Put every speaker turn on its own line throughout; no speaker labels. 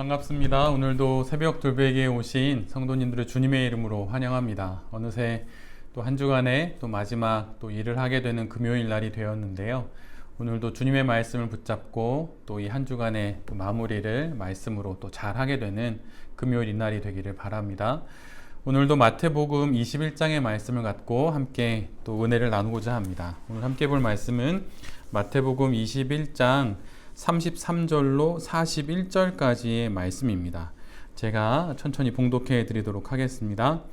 반갑습니다. 오늘도 새벽 돌베개에 오신 성도님들을 주님의 이름으로 환영합니다. 어느새 또 한 주간의 또 마지막 또 일을 하게 되는 금요일 날이 되었는데요. 오늘도 주님의 말씀을 붙잡고 또 이 한 주간의 또 마무리를 말씀으로 또 잘 하게 되는 금요일 이날이 되기를 바랍니다. 오늘도 마태복음 21장의 말씀을 갖고 함께 또 은혜를 나누고자 합니다. 오늘 함께 볼 말씀은 마태복음 21장 33절로 41절까지의 말씀입니다. 제가 천천히 봉독해 드리도록 하겠습니다.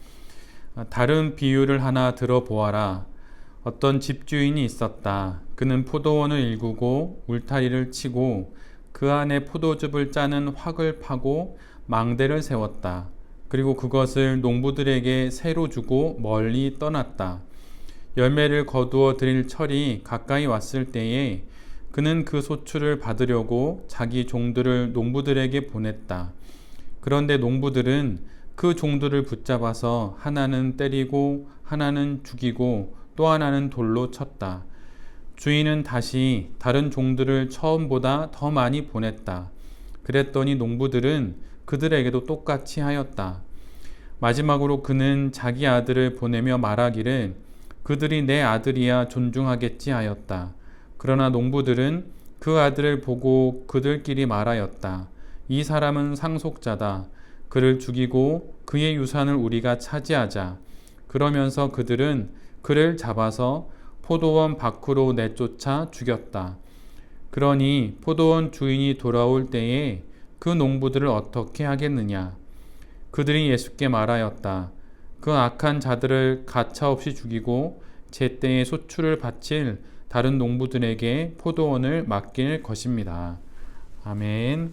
다른 비유를 하나 들어보아라. 어떤 집주인이 있었다. 그는 포도원을 일구고 울타리를 치고 그 안에 포도즙을 짜는 확을 파고 망대를 세웠다. 그리고 그것을 농부들에게 새로 주고 멀리 떠났다. 열매를 거두어 드릴 철이 가까이 왔을 때에 그는 그 소출을 받으려고 자기 종들을 농부들에게 보냈다. 그런데 농부들은 그 종들을 붙잡아서 하나는 때리고 하나는 죽이고 또 하나는 돌로 쳤다. 주인은 다시 다른 종들을 처음보다 더 많이 보냈다. 그랬더니 농부들은 그들에게도 똑같이 하였다. 마지막으로 그는 자기 아들을 보내며 말하기를 그들이 내 아들이야 존중하겠지 하였다. 그러나 농부들은 그 아들을 보고 그들끼리 말하였다. 이 사람은 상속자다. 그를 죽이고 그의 유산을 우리가 차지하자. 그러면서 그들은 그를 잡아서 포도원 밖으로 내쫓아 죽였다. 그러니 포도원 주인이 돌아올 때에 그 농부들을 어떻게 하겠느냐? 그들이 예수께 말하였다. 그 악한 자들을 가차없이 죽이고 제때에 소출을 바칠 다른 농부들에게 포도원을 맡길 것입니다. 아멘.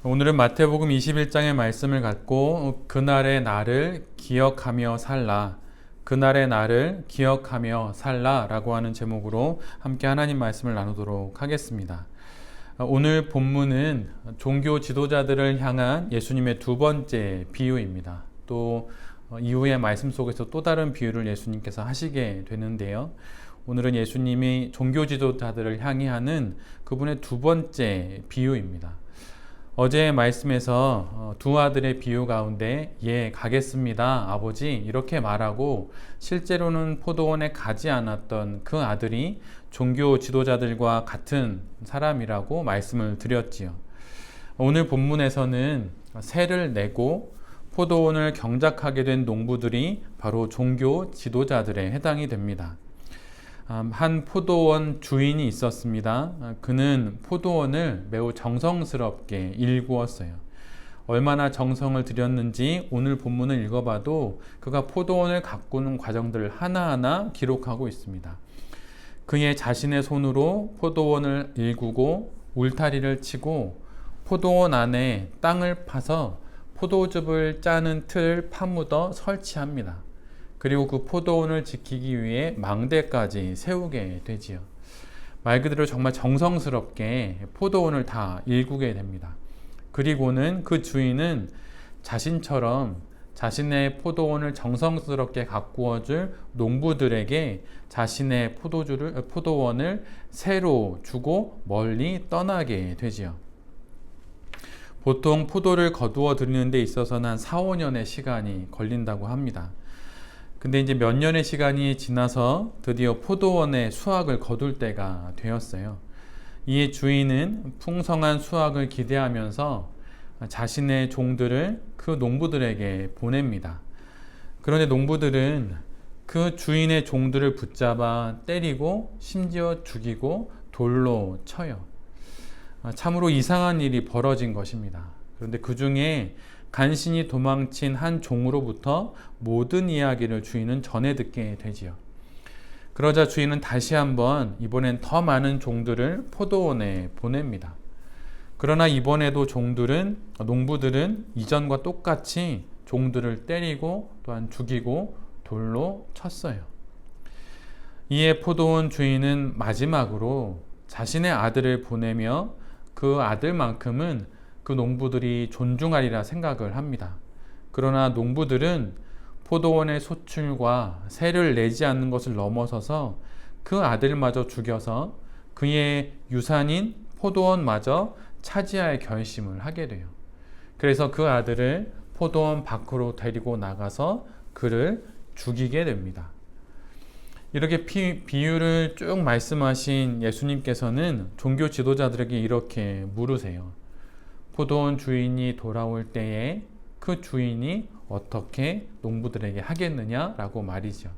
오늘은 마태복음 21장의 말씀을 갖고 그날의 나를 기억하며 살라, 그날의 나를 기억하며 살라 라고 하는 제목으로 함께 하나님 말씀을 나누도록 하겠습니다. 오늘 본문은 종교 지도자들을 향한 예수님의 두 번째 비유입니다. 또 이후의 말씀 속에서 또 다른 비유를 예수님께서 하시게 되는데요. 오늘은 예수님이 종교 지도자들을 향해 하는 그분의 두 번째 비유입니다. 어제의 말씀에서 두 아들의 비유 가운데 예 가겠습니다 아버지 이렇게 말하고 실제로는 포도원에 가지 않았던 그 아들이 종교 지도자들과 같은 사람이라고 말씀을 드렸지요. 오늘 본문에서는 세를 내고 포도원을 경작하게 된 농부들이 바로 종교 지도자들에 해당이 됩니다. 한 포도원 주인이 있었습니다. 그는 포도원을 매우 정성스럽게 일구었어요. 얼마나 정성을 들였는지 오늘 본문을 읽어봐도 그가 포도원을 가꾸는 과정들을 하나하나 기록하고 있습니다. 그의 자신의 손으로 포도원을 일구고 울타리를 치고 포도원 안에 땅을 파서 포도즙을 짜는 틀을 파묻어 설치합니다. 그리고 그 포도원을 지키기 위해 망대까지 세우게 되지요. 말 그대로 정말 정성스럽게 포도원을 다 일구게 됩니다. 그리고는 그 주인은 자신처럼 자신의 포도원을 정성스럽게 가꾸어줄 농부들에게 자신의 포도원을 새로 주고 멀리 떠나게 되지요. 보통 포도를 거두어 들이는 데 있어서는 한 4, 5년의 시간이 걸린다고 합니다. 근데 이제 몇 년의 시간이 지나서 드디어 포도원의 수확을 거둘 때가 되었어요. 이에 주인은 풍성한 수확을 기대하면서 자신의 종들을 그 농부들에게 보냅니다. 그런데 농부들은 그 주인의 종들을 붙잡아 때리고 심지어 죽이고 돌로 쳐요. 참으로 이상한 일이 벌어진 것입니다. 그런데 그 중에 간신히 도망친 한 종으로부터 모든 이야기를 주인은 전해 듣게 되지요. 그러자 주인은 다시 한번 이번엔 더 많은 종들을 포도원에 보냅니다. 그러나 이번에도 농부들은 이전과 똑같이 종들을 때리고 또한 죽이고 돌로 쳤어요. 이에 포도원 주인은 마지막으로 자신의 아들을 보내며 그 아들만큼은 그 농부들이 존중하리라 생각을 합니다. 그러나 농부들은 포도원의 소출과 세를 내지 않는 것을 넘어서서 그 아들마저 죽여서 그의 유산인 포도원마저 차지할 결심을 하게 돼요. 그래서 그 아들을 포도원 밖으로 데리고 나가서 그를 죽이게 됩니다. 이렇게 비유를 쭉 말씀하신 예수님께서는 종교 지도자들에게 이렇게 물으세요. 포도원 주인이 돌아올 때에 그 주인이 어떻게 농부들에게 하겠느냐라고 말이죠.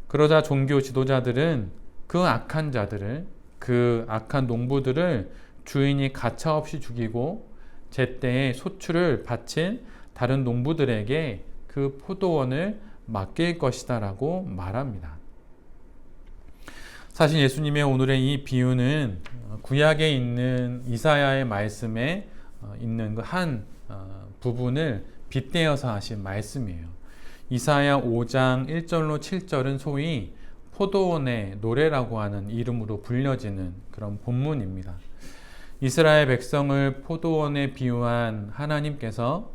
그러자 종교 지도자들은 그 악한 자들을, 그 악한 농부들을 주인이 가차없이 죽이고 제때에 소출을 바친 다른 농부들에게 그 포도원을 맡길 것이다 라고 말합니다. 사실 예수님의 오늘의 이 비유는 구약에 있는 이사야의 말씀에 있는 그 한 부분을 빗대어서 하신 말씀이에요. 이사야 5장 1절로 7절은 소위 포도원의 노래라고 하는 이름으로 불려지는 그런 본문입니다. 이스라엘 백성을 포도원에 비유한 하나님께서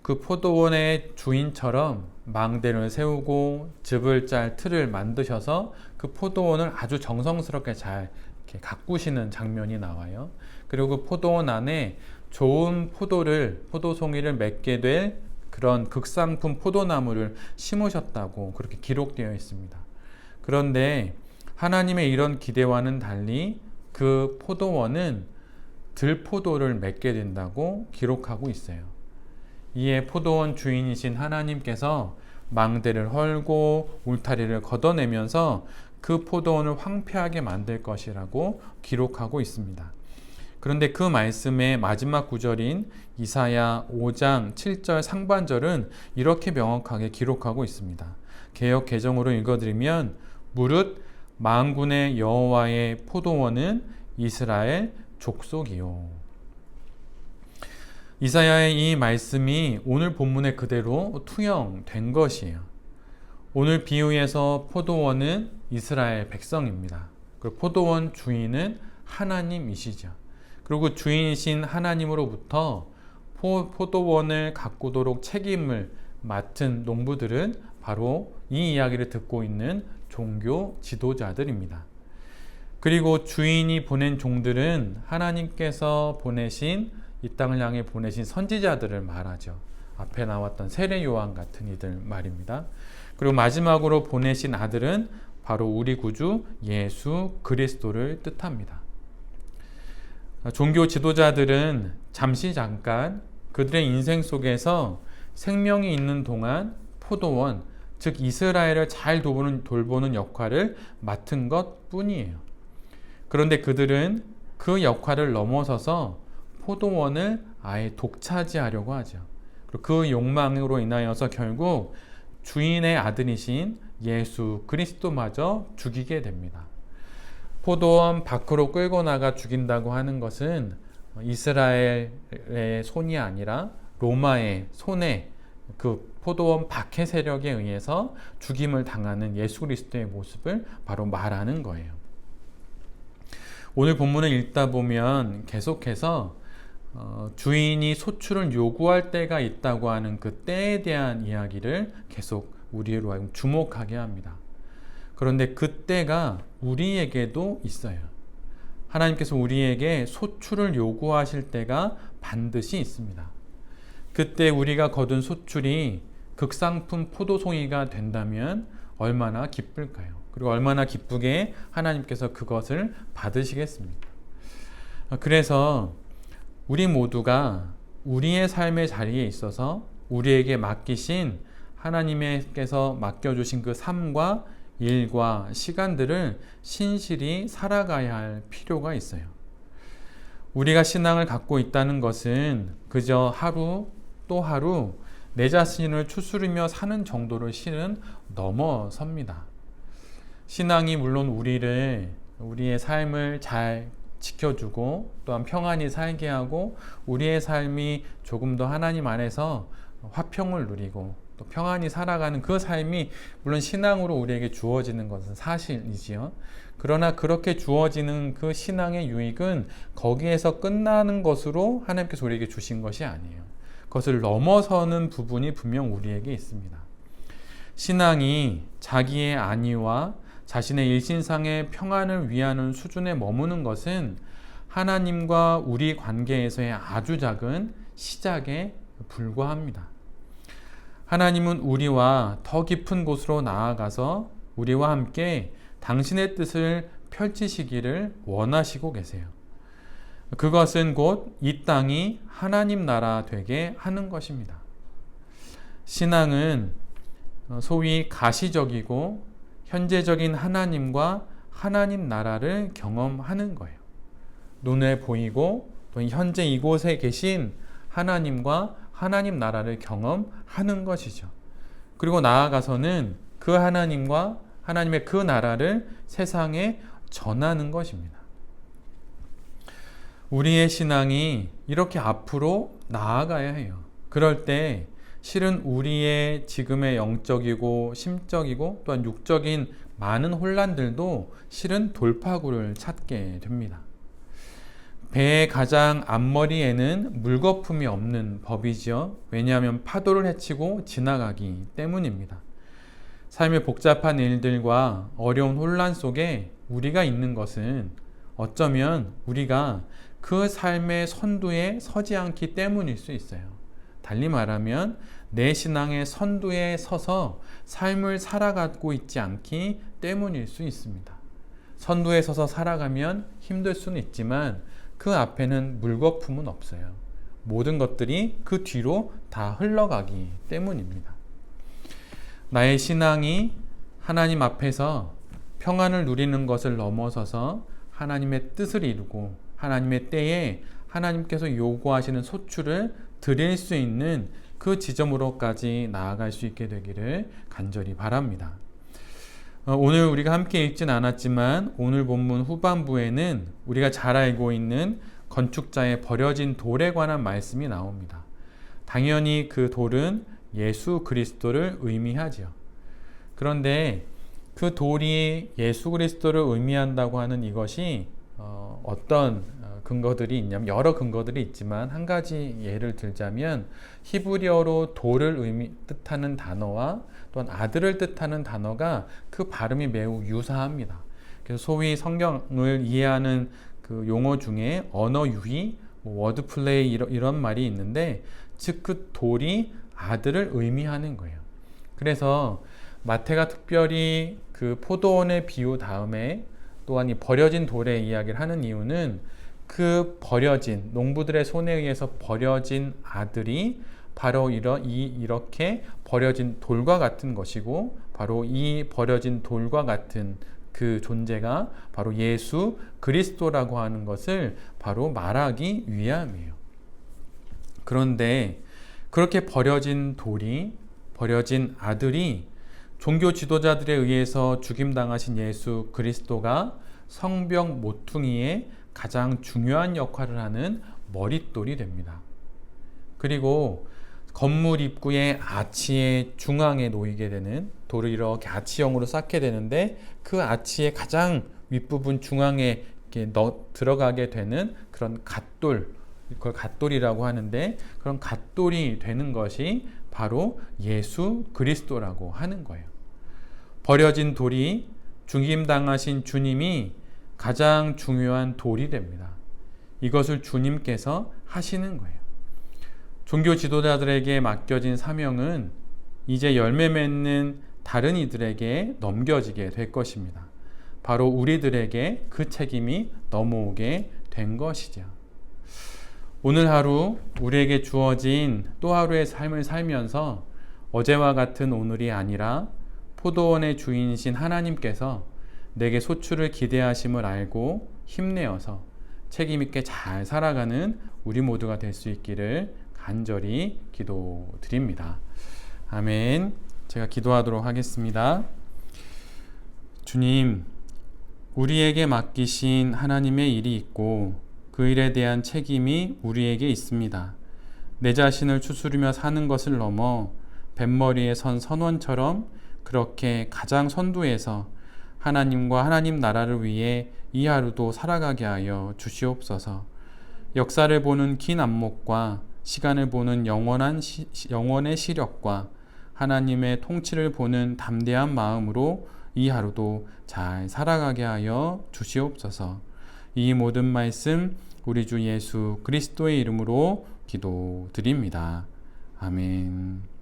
그 포도원의 주인처럼 망대를 세우고 즙을 짤 틀을 만드셔서 그 포도원을 아주 정성스럽게 잘 이렇게 가꾸시는 장면이 나와요. 그리고 그 포도원 안에 좋은 포도송이를 맺게 될 그런 극상품 포도나무를 심으셨다고 그렇게 기록되어 있습니다. 그런데 하나님의 이런 기대와는 달리 그 포도원은 들포도를 맺게 된다고 기록하고 있어요. 이에 포도원 주인이신 하나님께서 망대를 헐고 울타리를 걷어내면서 그 포도원을 황폐하게 만들 것이라고 기록하고 있습니다. 그런데 그 말씀의 마지막 구절인 이사야 5장 7절 상반절은 이렇게 명확하게 기록하고 있습니다. 개역 개정으로 읽어드리면 무릇 만군의 여호와의 포도원은 이스라엘 족속이요. 이사야의 이 말씀이 오늘 본문에 그대로 투영된 것이에요. 오늘 비유에서 포도원은 이스라엘 백성입니다. 그리고 포도원 주인은 하나님이시죠. 그리고 주인이신 하나님으로부터 포도원을 가꾸도록 책임을 맡은 농부들은 바로 이 이야기를 듣고 있는 종교 지도자들입니다. 그리고 주인이 보낸 종들은 하나님께서 보내신 이 땅을 향해 보내신 선지자들을 말하죠. 앞에 나왔던 세례 요한 같은 이들 말입니다. 그리고 마지막으로 보내신 아들은 바로 우리 구주 예수 그리스도를 뜻합니다. 종교 지도자들은 잠깐 그들의 인생 속에서 생명이 있는 동안 포도원, 즉 이스라엘을 잘 돌보는 역할을 맡은 것 뿐이에요. 그런데 그들은 그 역할을 넘어서서 포도원을 아예 독차지하려고 하죠. 그리고 그 욕망으로 인하여서 결국 주인의 아들이신 예수 그리스도마저 죽이게 됩니다. 포도원 밖으로 끌고 나가 죽인다고 하는 것은 이스라엘의 손이 아니라 로마의 손에 그 포도원 박해 세력에 의해서 죽임을 당하는 예수 그리스도의 모습을 바로 말하는 거예요. 오늘 본문을 읽다 보면 계속해서 주인이 소출을 요구할 때가 있다고 하는 그 때에 대한 이야기를 계속 우리로 하여금 주목하게 합니다. 그런데 그 때가 우리에게도 있어요. 하나님께서 우리에게 소출을 요구하실 때가 반드시 있습니다. 그때 우리가 거둔 소출이 극상품 포도송이가 된다면 얼마나 기쁠까요? 그리고 얼마나 기쁘게 하나님께서 그것을 받으시겠습니까? 그래서 우리 모두가 우리의 삶의 자리에 있어서 우리에게 맡기신 하나님께서 맡겨주신 그 삶과 일과 시간들을 신실히 살아가야 할 필요가 있어요. 우리가 신앙을 갖고 있다는 것은 그저 하루 또 하루 내 자신을 추스르며 사는 정도를 실은 넘어섭니다. 신앙이 물론 우리의 삶을 잘 지켜주고 또한 평안히 살게 하고 우리의 삶이 조금 더 하나님 안에서 화평을 누리고 또 평안히 살아가는 그 삶이 물론 신앙으로 우리에게 주어지는 것은 사실이지요. 그러나 그렇게 주어지는 그 신앙의 유익은 거기에서 끝나는 것으로 하나님께서 우리에게 주신 것이 아니에요. 그것을 넘어서는 부분이 분명 우리에게 있습니다. 신앙이 자기의 안위와 자신의 일신상의 평안을 위하는 수준에 머무는 것은 하나님과 우리 관계에서의 아주 작은 시작에 불과합니다. 하나님은 우리와 더 깊은 곳으로 나아가서 우리와 함께 당신의 뜻을 펼치시기를 원하시고 계세요. 그것은 곧 이 땅이 하나님 나라 되게 하는 것입니다. 신앙은 소위 가시적이고 현재적인 하나님과 하나님 나라를 경험하는 거예요. 눈에 보이고 또 현재 이곳에 계신 하나님과 하나님 나라를 경험하는 것이죠. 그리고 나아가서는 그 하나님과 하나님의 그 나라를 세상에 전하는 것입니다. 우리의 신앙이 이렇게 앞으로 나아가야 해요. 그럴 때 실은 우리의 지금의 영적이고 심적이고 또한 육적인 많은 혼란들도 실은 돌파구를 찾게 됩니다. 배의 가장 앞머리에는 물거품이 없는 법이지요. 왜냐하면 파도를 헤치고 지나가기 때문입니다. 삶의 복잡한 일들과 어려운 혼란 속에 우리가 있는 것은 어쩌면 우리가 그 삶의 선두에 서지 않기 때문일 수 있어요. 달리 말하면 내 신앙의 선두에 서서 삶을 살아가고 있지 않기 때문일 수 있습니다. 선두에 서서 살아가면 힘들 수는 있지만 그 앞에는 물거품은 없어요. 모든 것들이 그 뒤로 다 흘러가기 때문입니다. 나의 신앙이 하나님 앞에서 평안을 누리는 것을 넘어서서 하나님의 뜻을 이루고 하나님의 때에 하나님께서 요구하시는 소출을 드릴 수 있는 그 지점으로까지 나아갈 수 있게 되기를 간절히 바랍니다. 오늘 우리가 함께 읽진 않았지만 오늘 본문 후반부에는 우리가 잘 알고 있는 건축자의 버려진 돌에 관한 말씀이 나옵니다. 당연히 그 돌은 예수 그리스도를 의미하죠. 그런데 그 돌이 예수 그리스도를 의미한다고 하는 이것이 어떤 근거들이 있냐면 여러 근거들이 있지만 한 가지 예를 들자면 히브리어로 돌을 뜻하는 단어와 또한 아들을 뜻하는 단어가 그 발음이 매우 유사합니다. 그래서 소위 성경을 이해하는 그 용어 중에 언어 유희, 워드 플레이 이런 말이 있는데 즉 그 돌이 아들을 의미하는 거예요. 그래서 마태가 특별히 그 포도원의 비유 다음에 또한 이 버려진 돌의 이야기를 하는 이유는 그 버려진 농부들의 손에 의해서 버려진 아들이 바로 이렇게 버려진 돌과 같은 것이고 바로 이 버려진 돌과 같은 그 존재가 바로 예수 그리스도라고 하는 것을 바로 말하기 위함이에요. 그런데 그렇게 버려진 돌이 버려진 아들이 종교 지도자들에 의해서 죽임당하신 예수 그리스도가 성벽 모퉁이의 가장 중요한 역할을 하는 머릿돌이 됩니다. 그리고 건물 입구의 아치의 중앙에 놓이게 되는 돌을 이렇게 아치형으로 쌓게 되는데 그 아치의 가장 윗부분 중앙에 이렇게 들어가게 되는 그런 갓돌, 그걸 갓돌이라고 하는데 그런 갓돌이 되는 것이 바로 예수 그리스도라고 하는 거예요. 버려진 돌이 죽임당하신 주님이 가장 중요한 돌이 됩니다. 이것을 주님께서 하시는 거예요. 종교 지도자들에게 맡겨진 사명은 이제 열매 맺는 다른 이들에게 넘겨지게 될 것입니다. 바로 우리들에게 그 책임이 넘어오게 된 것이죠. 오늘 하루 우리에게 주어진 또 하루의 삶을 살면서 어제와 같은 오늘이 아니라 포도원의 주인이신 하나님께서 내게 소출을 기대하심을 알고 힘내어서 책임있게 잘 살아가는 우리 모두가 될 수 있기를 간절히 기도드립니다. 아멘. 제가 기도하도록 하겠습니다. 주님, 우리에게 맡기신 하나님의 일이 있고 그 일에 대한 책임이 우리에게 있습니다. 내 자신을 추스르며 사는 것을 넘어 뱃머리에 선 선원처럼 그렇게 가장 선두에서 하나님과 하나님 나라를 위해 이 하루도 살아가게 하여 주시옵소서. 역사를 보는 긴 안목과 시간을 보는 영원의 시력과 하나님의 통치를 보는 담대한 마음으로 이 하루도 잘 살아가게 하여 주시옵소서. 이 모든 말씀 우리 주 예수 그리스도의 이름으로 기도드립니다. 아멘.